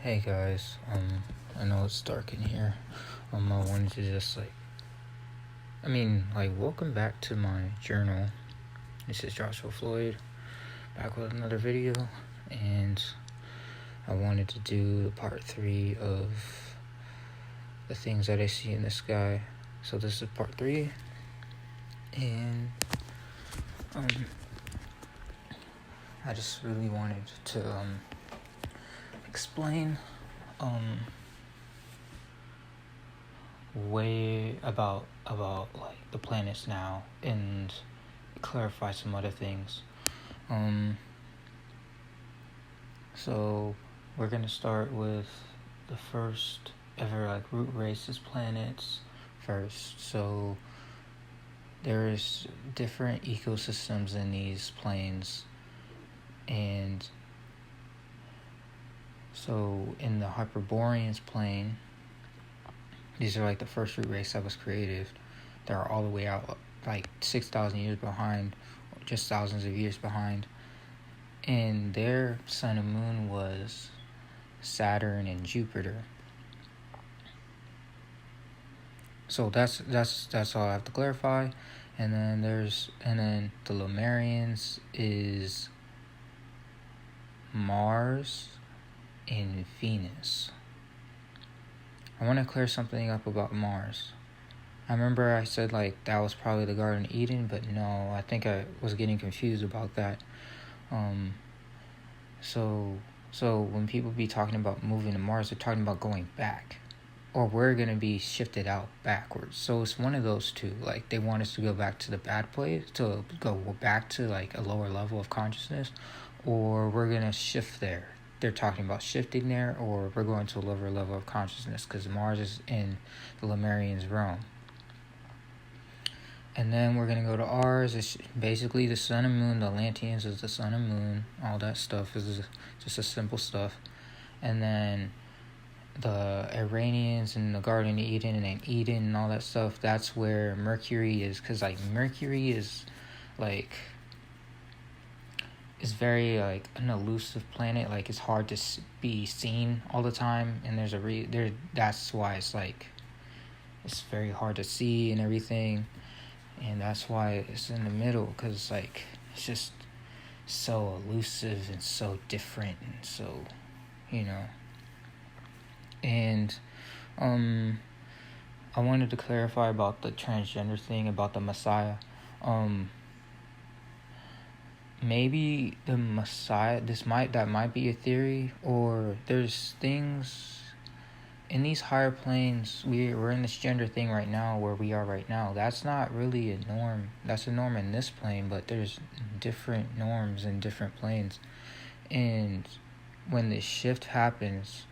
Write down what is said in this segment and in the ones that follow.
Hey guys, I know it's dark in here. I wanted to just welcome back to my journal. This is Joshua Floyd, back with another video, and I wanted to do part 3 of the things that I see in the sky. So this is part 3, and I just really wanted to explain way about like the planets now and clarify some other things. So we're gonna start with the first ever root races planets first. So there's different ecosystems in these planes, and so in the Hyperboreans plane, these are the first root race that was created. They're all the way out 6,000 years behind, just thousands of years behind. And their sun and moon was Saturn and Jupiter. So that's all I have to clarify. And then the Lemurians is Mars and Venus. I want to clear something up about Mars. I remember I said that was probably the Garden of Eden, but no, I think I was getting confused about that. So when people be talking about moving to Mars, they're talking about going back, or we're gonna be shifted out backwards. So it's one of those two. They want us to go back to the bad place, to go back to a lower level of consciousness, or we're gonna shift there. They're talking about shifting there, or we're going to a lower level of consciousness, because Mars is in the Lemurians' realm. And then we're going to go to ours. It's basically the sun and moon. The Atlanteans is the sun and moon. All that stuff is just a simple stuff. And then the Iranians and the Garden of Eden and Eden and all that stuff, that's where Mercury is. Because Mercury is is very an elusive planet. It's hard to be seen all the time. And there's that's why it's very hard to see and everything. And that's why it's in the middle, because it's just so elusive and so different, and so and I wanted to clarify about the transgender thing, about the Messiah. Maybe the Messiah, that might be a theory, or there's things in these higher planes. We're in this gender thing right now, where we are right now. That's not really a norm. That's a norm in this plane, but there's different norms in different planes. And when this shift happens,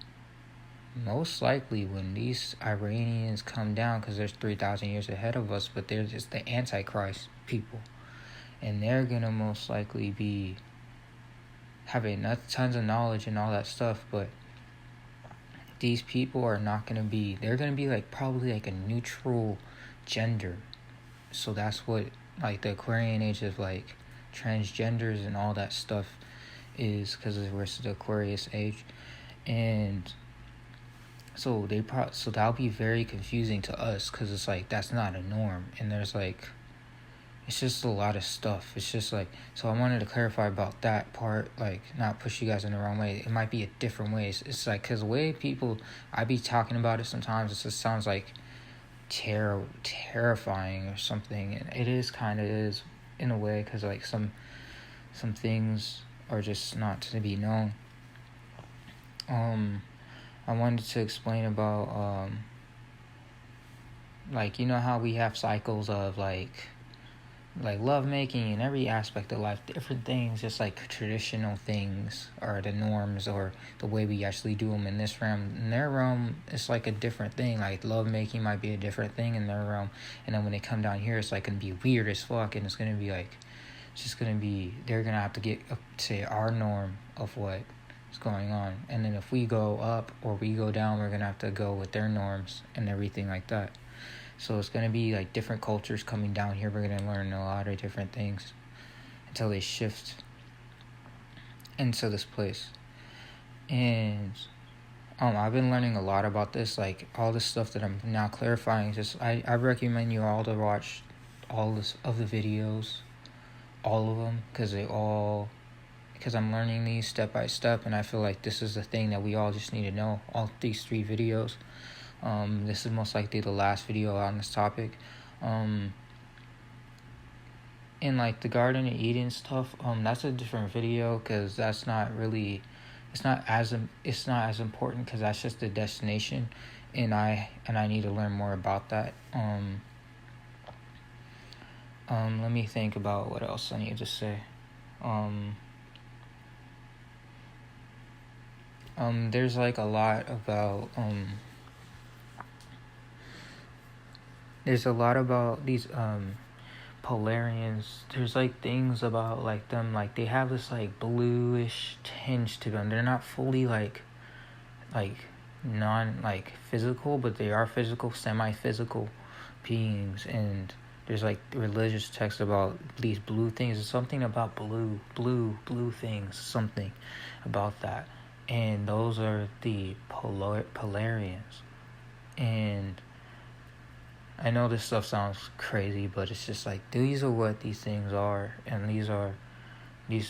most likely when these Iranians come down, because there's 3,000 years ahead of us, but they're just the Antichrist people, and they're gonna most likely be having tons of knowledge and all that stuff, but these people are not going to be, they're going to be probably a neutral gender. So that's what the Aquarian age of transgenders and all that stuff is, because we're the Aquarius age. And so so that'll be very confusing to us, because it's that's not a norm. And there's it's just a lot of stuff. It's just so I wanted to clarify about that part, not push you guys in the wrong way. It might be a different way. It's because the way I be talking about it sometimes, it just sounds terrifying or something. And it is in a way, because some things are just not to be known. I wanted to explain about how we have cycles of love making in every aspect of life, different things, just traditional things are the norms, or the way we actually do them in this realm. In their realm, it's a different thing. Love making might be a different thing in their realm, and then when they come down here, it's gonna be weird as fuck, and it's gonna be it's just gonna be, they're gonna have to get up to our norm of what is going on. And then if we go up or we go down, we're gonna have to go with their norms and everything like that. So it's going to be different cultures coming down here. We're going to learn a lot of different things until they shift into this place. And I've been learning a lot about this, like all this stuff that I'm now clarifying. Just I recommend you all to watch all this of the videos, all of them, because I'm learning these step by step, and I feel like this is the thing that we all just need to know. All these 3 videos. This is most likely the last video on this topic. And like the Garden of Eden stuff, that's a different video, because that's not really, it's not as important, because that's just the destination, and I need to learn more about that. Let me think about what else I need to say. There's like a lot about there's a lot about these Polarians. There's like things about like them, like they have this like bluish tinge to them. They're not fully like non like physical, but they are physical, semi-physical beings. And there's like religious texts about these blue things. There's something about blue things, something about that. And those are the Polarians. And I know this stuff sounds crazy, but it's just like these are what these things are, and these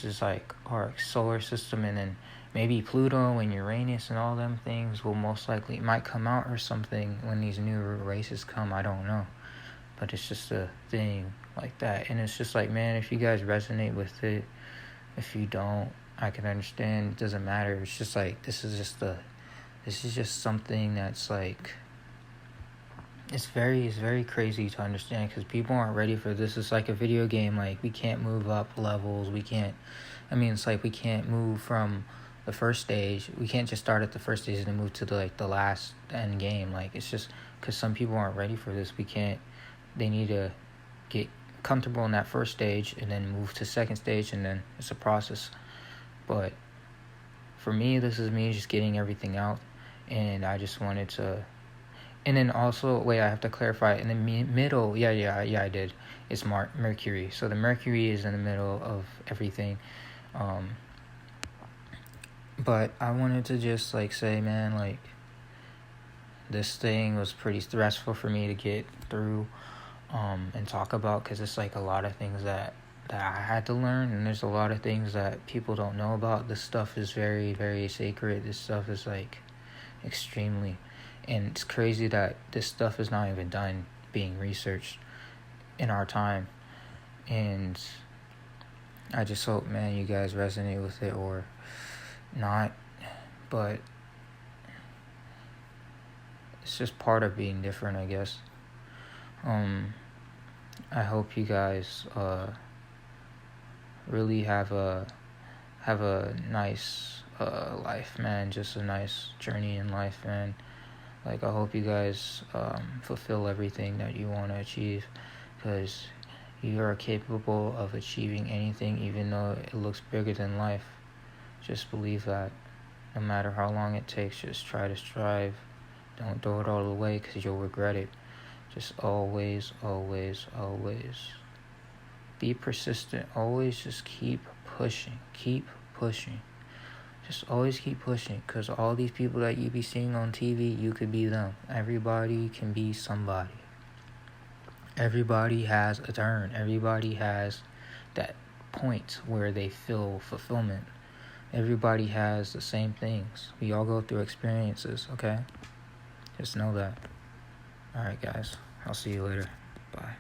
is like our solar system, and then maybe Pluto and Uranus and all them things will most likely might come out or something when these new races come. I don't know, but it's just a thing like that. And it's just like, man, if you guys resonate with it, if you don't, I can understand. It doesn't matter. It's just like this is just something that's like, it's very crazy to understand, because people aren't ready for this. It's like a video game. Like, we can't move up levels. It's like we can't move from the first stage. We can't just start at the first stage and then move to the last end game. Like, it's just because some people aren't ready for this. They need to get comfortable in that first stage and then move to second stage, and then it's a process. But for me, this is me just getting everything out, and I just wanted to. And then also, wait, I have to clarify. In the middle, yeah, I did. It's Mercury. So the Mercury is in the middle of everything. But I wanted to just like say, man, like this thing was pretty stressful for me to get through, and talk about, because it's like a lot of things that I had to learn, and there's a lot of things that people don't know about. This stuff is very, very sacred. This stuff is like extremely. And it's crazy that this stuff is not even done being researched in our time. And I just hope, man, you guys resonate with it or not. But it's just part of being different, I guess. I hope you guys really have a nice life, man. Just a nice journey in life, man. Like, I hope you guys fulfill everything that you want to achieve, because you are capable of achieving anything, even though it looks bigger than life. Just believe that. No matter how long it takes, just try to strive. Don't throw it all away, because you'll regret it. Just always be persistent. Always just keep pushing. Just always keep pushing, because all these people that you be seeing on TV, you could be them. Everybody can be somebody. Everybody has a turn. Everybody has that point where they feel fulfillment. Everybody has the same things. We all go through experiences, okay? Just know that. Alright, guys. I'll see you later. Bye.